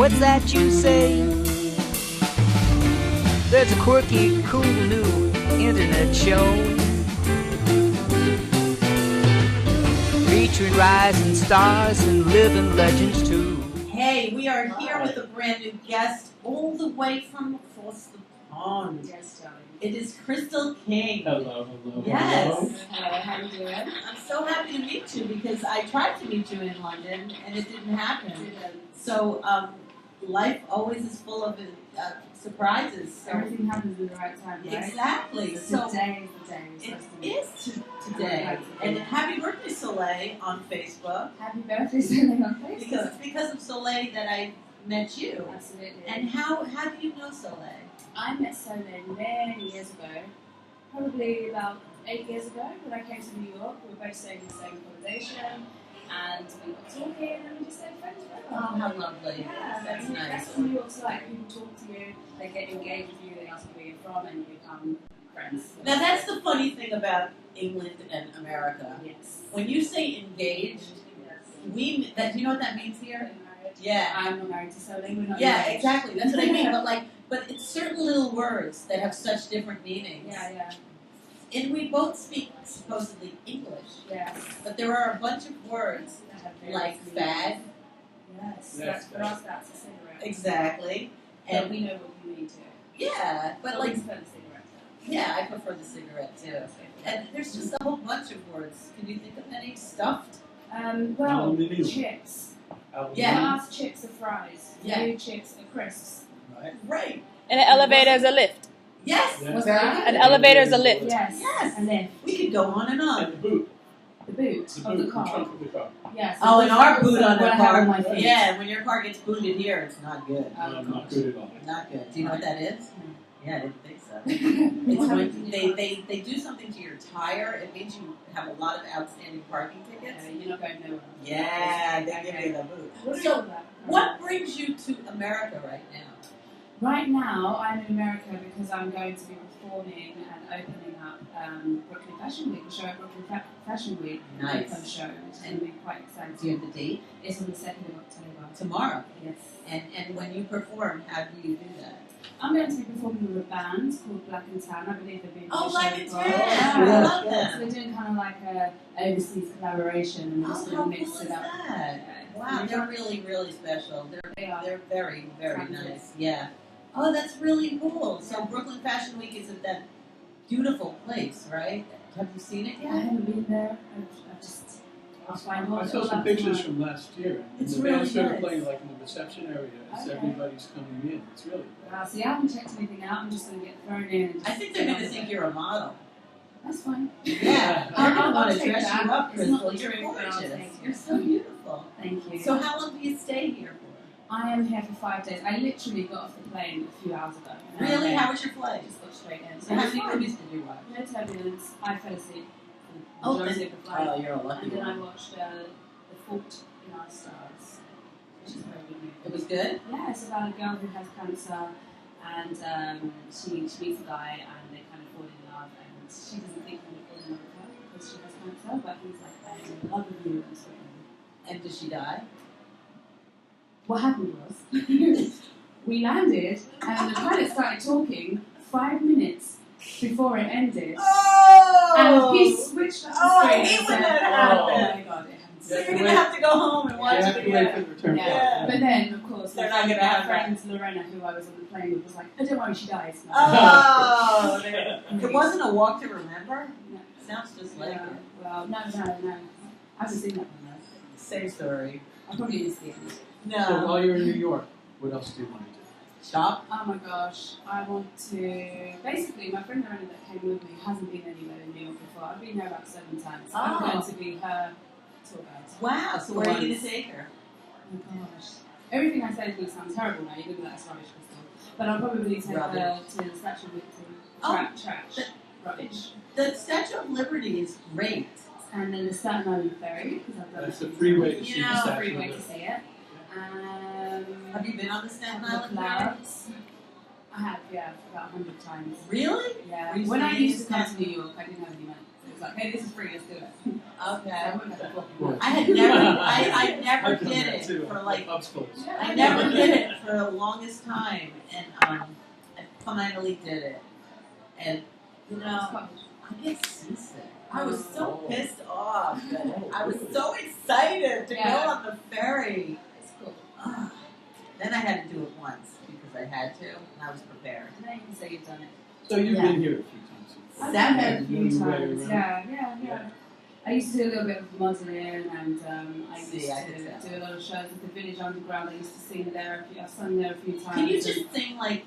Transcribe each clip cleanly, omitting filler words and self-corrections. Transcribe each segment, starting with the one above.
what's that you say? There's a quirky, cool new internet show featuring rising stars and living legends too. Hey, we are here with a brand new guest all the way from across the pond. Yes, darling. It is CRySTaL KiNG. Hello. Yes. Hello, how you doing? I'm so happy to meet you because I tried to meet you in London and it didn't happen. So life always is full of surprises. So Everything happens at the right time, right? exactly. So today is the day. it is today. And happy birthday, Soleil, on Facebook. Happy birthday, Soleil, on Facebook. Because it's because of Soleil that I met you. Absolutely. And how do you know Soleil? I met Soleil many years ago, probably about 8 years ago, when I came to New York. We were both staying in the same accommodation, and we got talking, and we just stayed friends forever. Oh, how lovely. Yeah, That's nice. That's what New York's like. People talk to you, they get engaged with you, they ask where you're from, and you become friends. Now that's the funny thing about England and America. Yes. When you say engaged, do you know what that means here? Yeah. I'm not married to Soleil. We're not Yeah, engaged. exactly. That's what I mean. But it's certain little words that have such different meanings. Yeah. And we both speak supposedly English. Yes. But there are a bunch of words That have very like similar- fag. Yes. Yes, For us, that's a cigarette. Exactly. But And we know what you mean too. yeah, but We like prefer the cigarette. yeah, I prefer the cigarette too. And there's just a whole bunch of words. Can you think of any? Stuffed? Well, Aluminium. chips. Yeah. For us, chips are fries. Yeah. You chips are crisps. Right. Right. And an elevator is a lift. Yes. Yeah. Was that? An elevator is a lift. Yes. Yes. A lift. We could go on and on. And the boot. The boot The of boot, the the car. trunk of the car. Yes. Oh, and our boot on the What I have car. on my feet. Yeah, when your car gets booted here, it's not good. Not good at all. Not good. Do you know what that is? Yeah, I didn't think so. What It's when happened to your car? they do something to your tire. It means you have a lot of outstanding parking tickets. Okay, you're not going nowhere. Yeah, they give you the boot. What is So, all that? what brings you to America right now? Right now, I'm in America because I'm going to be performing and opening up Brooklyn Fashion Week, a show at Brooklyn Fashion Week. Nice. Open show, which is going to be quite exciting. Do you have the date? It's on the 2nd of October. Tomorrow. Yes. And when you perform, how do you do that? I'm going to be performing with a band called Black and Tan. I believe they've been on Oh, the Black show and before. Tan. Yeah. I love So them. we're doing kind of like a overseas collaboration and we're Oh, just how going cool to mix is it up. that? Wow, they're really, really special. They are. They're very, very Fabulous. nice. Yeah. Oh, that's really cool. So Brooklyn Fashion Week is at that beautiful place, right? Have you seen it I yet? haven't been there. I'll find I saw some pictures from last year. It's the really band started nice. playing like in the reception area as Okay. everybody's coming in. It's really Wow, see, I haven't checked anything out. I'm just going to get thrown in. And just I think they're get going to on think with it. you're a model. That's fine. Yeah. They're going to I'll want to take dress that. you up, It's not CRySTaL. the You're truth, but I'll gorgeous. take it. You're so beautiful. Thank you. So how long do you stay here for? I am here for 5 days. I literally got off the plane a few hours ago. Really? And How was your flight? I just got straight in. So how many movies did you watch? No turbulence. I fell asleep. Oh, Majority of the flight. Oh, you're a lucky And then I one. watched The Fault in Our Stars, which is a very good movie. It was good? Yeah, it's about a girl who has cancer, and she meets a guy, and they kind of fall in love, and she doesn't think he will fall in love with her because she has cancer, but he's like, I'm in love with you, and so on. And did she die? What happened was, we landed, and the pilot started talking 5 minutes before it ended, Oh! and he switched up the Oh, I screen hate and when said, that oh happens. my god, it happened. So you're going to have to go home and watch You have it to wait for again. the return Yeah. flight. But then, of course, They're my not gonna have friend Lorena, who I was on the plane with, was like, oh, don't worry, she dies. Oh! It wasn't a walk to remember? No. Sounds just like Yeah. it. Well, no. I haven't seen that one though. Same story. I probably didn't see it. So No. while you're in New York, what else do you want to do? Shop? Oh my gosh, I want to. Basically, my friend Lorena that came with me hasn't been anywhere in New York before. I've been there about 7 times. Oh. I'm going to be her tour guide. Wow, so where are you going to take her? Oh my gosh. Everything I say is going to sound terrible now. You're going to be like, that's rubbish, CRySTaL. But I'll probably take her Rubbish. to the Statue of Liberty. Oh. Trash. Rubbish. The Statue of Liberty is great. And then the Staten Island Ferry, because I've done That's that a free way to before. see You the know, Statue Free of way to Liberty. see it. Have you been on the Staten Island Ferry? Clouds. I have, yeah, about 100 times. Really? Yeah. Were you When I saying used to come that? to New York, I didn't have any money. So it was like, hey, this is free, let's do it. So Okay. I wouldn't have to flop the money. I had never, I never I've done did that it too. for like, Upschools. I never did it for the longest time, and I finally did it. And you know, I get seasick. I was so pissed off. I was so excited to go on the ferry. It's cool. Then I had to do it once because I had to, and I was prepared. And then you can say you've done it. So you've Yeah. been here a few times. I've done it a Seven. few Your way times. around. Yeah. I used to do a little bit of modelling, and I used See, I could to tell. do a lot of shows at the Village Underground. I used to sing there. I've sung there a few times. Can you just sing like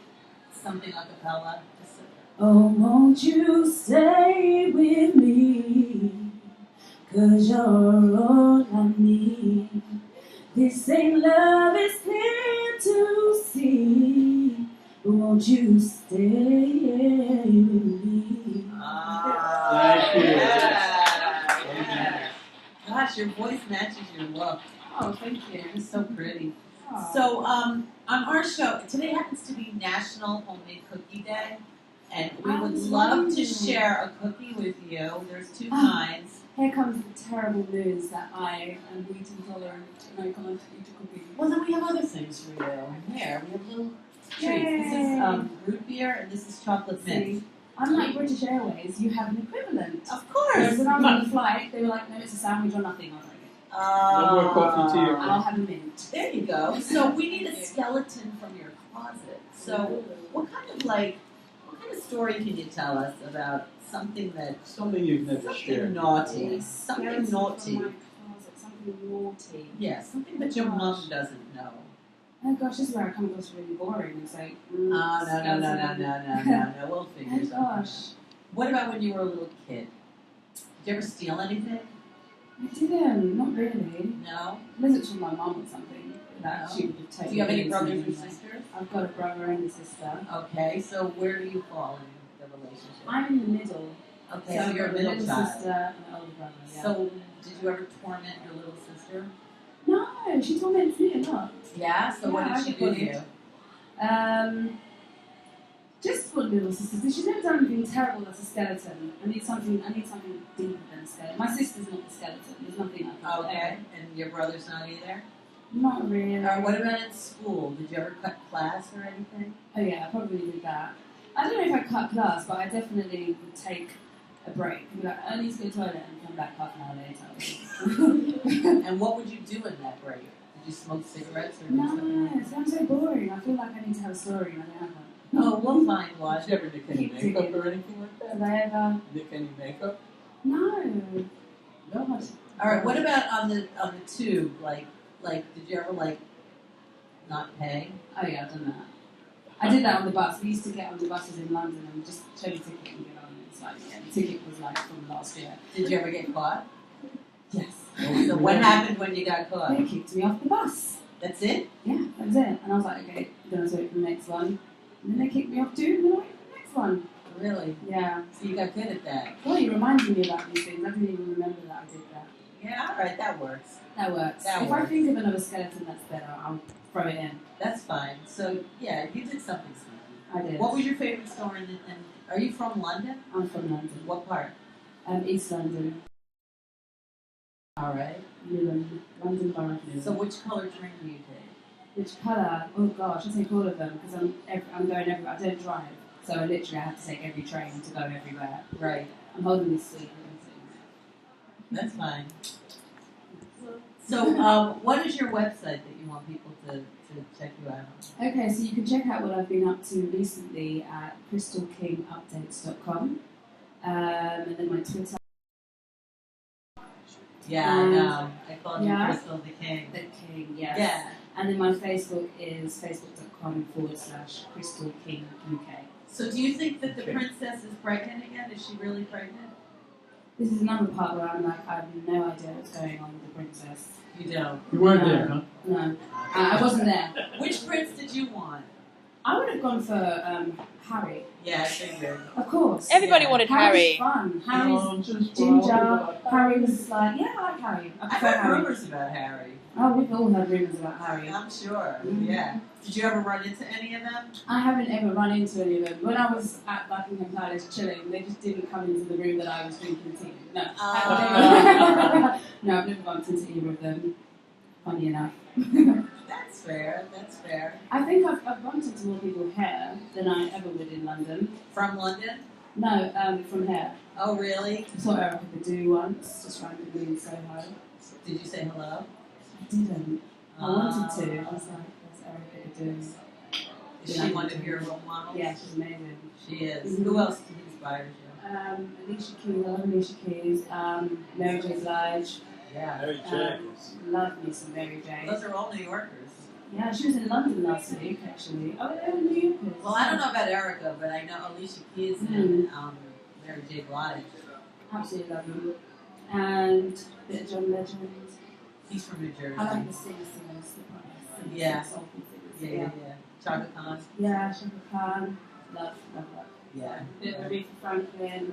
something a cappella? Just so- Oh, won't you stay with me? 'Cause you're all I need. This ain't love, it's clear to see. Won't you stay with me? Ah, Thank you. yeah. Gosh, your voice matches your look. Oh, thank you. It's so pretty. Oh. So, on our show, today happens to be National Homemade Cookie Day, and we I would was love to wondering. share a cookie with you. There's two Ah. kinds. Here comes the terrible news that I am gluten intolerant and I can't eat a cookie. Well, then we have other things for you. Here, we have little treats. This Yay. is root beer, and this is chocolate mint. See, unlike British Airways, you have an equivalent. Of Whereas course. when I was on the flight, they were like, no, it's a sandwich or nothing. I was like, No more coffee, tea, or I'll have a mint. There you go. So we need a skeleton from your closet. So what kind of story can you tell us about something that Something you've never something shared. naughty, something Skeleton naughty? from my closet, something naughty. Yeah, something that your mom doesn't know. Oh gosh, this is where I come across really boring. It's like, Oh no. We'll figure Oh something. gosh. out. What about when you were a little kid? Did you ever steal anything? I didn't, not really. No. Unless it's from my mum or something. That No. she would have taken. Do you have any into brothers me or anyway. sisters? I've got a brother and a sister. Okay, so where do you fall in the relationship? I'm in the middle. Okay, So so I've you're a got a middle little child. sister and an older brother. Yeah. So did you ever torment your little sister? No, she torments me a lot. Yeah. So what Yeah, did she I do to get you? Just for little sisters. She's never done anything terrible as a skeleton. I need something deeper than a skeleton. My sister's not the skeleton. There's nothing like that. Okay, and your brother's not either? Not really. Or what about in school? Did you ever cut class or anything? Oh yeah, I probably did that. I don't know if I cut class, but I definitely would take a break. Be like, I need to go to the toilet and come back half an hour later. And what would you do in that break? Did you smoke cigarettes or do No, something like it sounds so boring. I feel like I need to have a story and I don't have one. Oh, we'll find one. Did you ever nick any Keep makeup digging. or anything like that? Have I ever? Nick any makeup? No. No. All right. What about on the tube? Like, did you ever not pay? Oh yeah, I've done that. I did that on the bus. We used to get on the buses in London and just show the ticket and get on. It's like, yeah, the ticket was like from last year. Did you ever get caught? Yes. So what happened when you got caught? They kicked me off the bus. That's it? Yeah, that was it. And I was like, okay, I'm going to wait for the next one. And then they kicked me off too, and then I wait for the next one. Really? Yeah. So you got good at that? Well, you reminded me about these things. I didn't even remember that I did that. Yeah. All right. That works. That works. That if I works. think of another skeleton that's better, I'll throw it in. That's fine. So yeah, you did something sneaky. I did. What was your favorite store in? Are you from London? I'm from London. What part? East London. All right. Newham. London Borough of Newham. So which color train do you take? Which colour? Oh gosh, I take all of them because I'm going everywhere. I don't drive, so I literally have to take every train to go everywhere. Right. I'm holding this sweet. That's fine. So, what is your website that you want people to check you out on? Okay, so you can check out what I've been up to recently at crystalkingupdates.com, and then my Twitter. Yeah, I know. I called Yeah. you Crystal the King. The King, yes. Yeah. And then my Facebook is facebook.com/crystalkinguk. So, do you think that the princess is pregnant again? Is she really pregnant? This is another part where I'm like, I have no idea what's going on with the princess. You don't. You weren't No. there, huh? No, I wasn't there. Which prince did you want? I would have gone for Harry, Yeah, I figured. of course. Everybody Yeah. wanted Harry's Harry. fun. Harry's Just ginger. wild. Harry was like, yeah, I like Harry. I I've prefer heard Harry. rumors about Harry. Oh, we've all heard rumours about Harry. I'm sure. Mhm. Yeah. Did you ever run into any of them? I haven't ever run into any of them. When I was at Buckingham Palace chilling, they just didn't come into the room that I was drinking tea in. No. No, I've never bumped into either of them. Funny enough. That's fair. That's fair. I think I've bumped into more people here than I ever would in London. From London? No, from here. Oh, really? I saw Erica Badu once, just randomly in Soho. Did you say hello? I didn't. I wanted to. I was like, that's Erica Badu. Is she one of your role models? Yeah, she's amazing. She is. Mhm. Who else inspires you? Alicia Keys, I love Alicia Keys. Mary J. Blige. Yeah. Mary Love me some Mary J. Those are all New Yorkers. Yeah, she was in London last week, actually. Oh, they were in New York. Well, I don't know about Erica, but I know Alicia Keys and Mary J. Blige. Absolutely love them. And a bit of John Legend. He's from New Jersey. I like the singers. Yeah. Soulful singers. Yeah. Chaka Khan. Yeah, Shrunken. Love. Yeah. A bit of Aretha Franklin.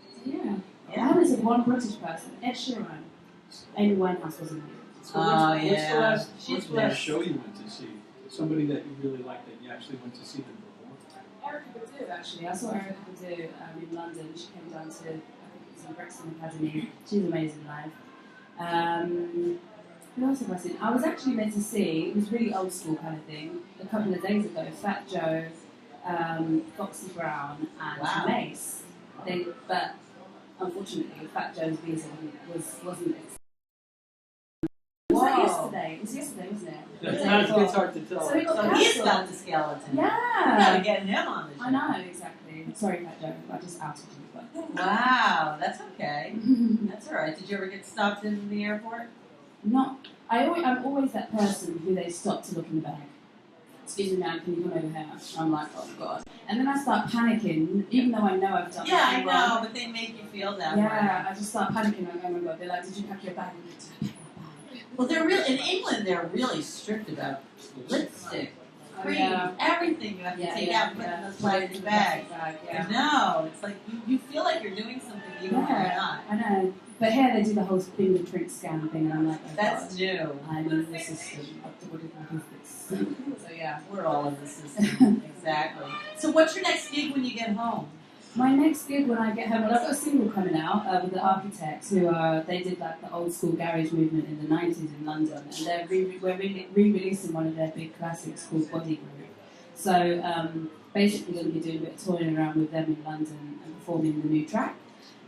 So, yeah. I Yeah. haven't said one British person. Ed Sheeran. Amy Winehouse wasn't here. So Oh, what's the yeah. last, She's what's the last blessed. show you went to see? Somebody that you really liked that you actually went to see them before? Erica Badu, actually. I saw Erica Badu in London. She came down to, I think it was in Brixton Academy. She's amazing live. Who else have I seen? I was actually meant to see, it was really old school kind of thing, a couple of days ago, Fat Joe, Foxy Brown, and Wow. Mace. But unfortunately, Fat Joe's visa wasn't. Was that yesterday? It was yesterday, wasn't it? It's hard to tell. So he got So he's cancelled. got the skeleton. Yeah. We gotta get him on the show. I know, exactly. Sorry, Fat Joe, I just outed you. But. Wow, that's okay. That's all right. Did you ever get stopped in the airport? I'm always that person who they stop to look in the bag. Excuse me, man, can you come over here? I'm like, oh god. And then I start panicking, even though I know I've done Yeah, I nothing know, wrong. but they make you feel that Yeah, way. I just start panicking. Like, oh my god, they're like, did you pack your bag? Did I pack my bag? Well, they're real in England. They're really strict about lipstick, cream, everything you have to take out and put in the plastic bag. Yeah. No, it's like you feel like you're doing something even when you're not. I know. But here they do the whole fingerprint scan thing, and I'm like, oh That's god, new. I'm in the system. What is this? So yeah. We're all in the system. Exactly. So what's your next gig when you get home? My next gig when I get home, well, I've got a single coming out with the Architects, who they did like the old school garage movement in the 90s in London, and we're re-releasing one of their big classics called Body Groove. So basically going to be doing a bit of touring around with them in London and performing the new track.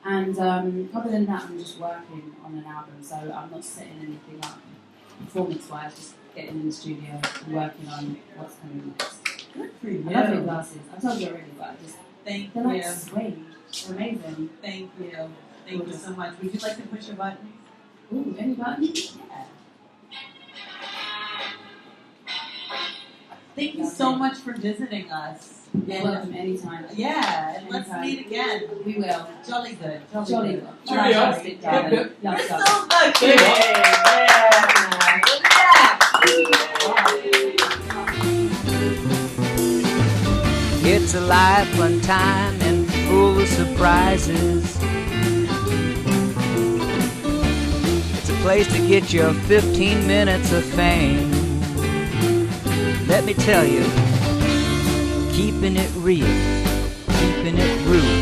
And other than that, I'm just working on an album, so I'm not setting anything up performance-wise, just getting in the studio and working on what's coming next. Good for you. I love your glasses. I told you already, but I just Thank they're like you. suede. They're amazing. Thank you. Thank you so much. Would you like to push a button? Ooh, any buttons? Yeah. Thank you so much for visiting us. You're welcome anytime. Yeah, and let's Anytime. meet again. We will. Jolly good. Jolly good. good. Cheerio. Fantastic, darling. Yep, Love, You're love. so lucky. Hey, Yeah. Look at that. It's a lifelong time and full of surprises. It's a place to get your 15 minutes of fame. Let me tell you, keeping it real, keeping it rude.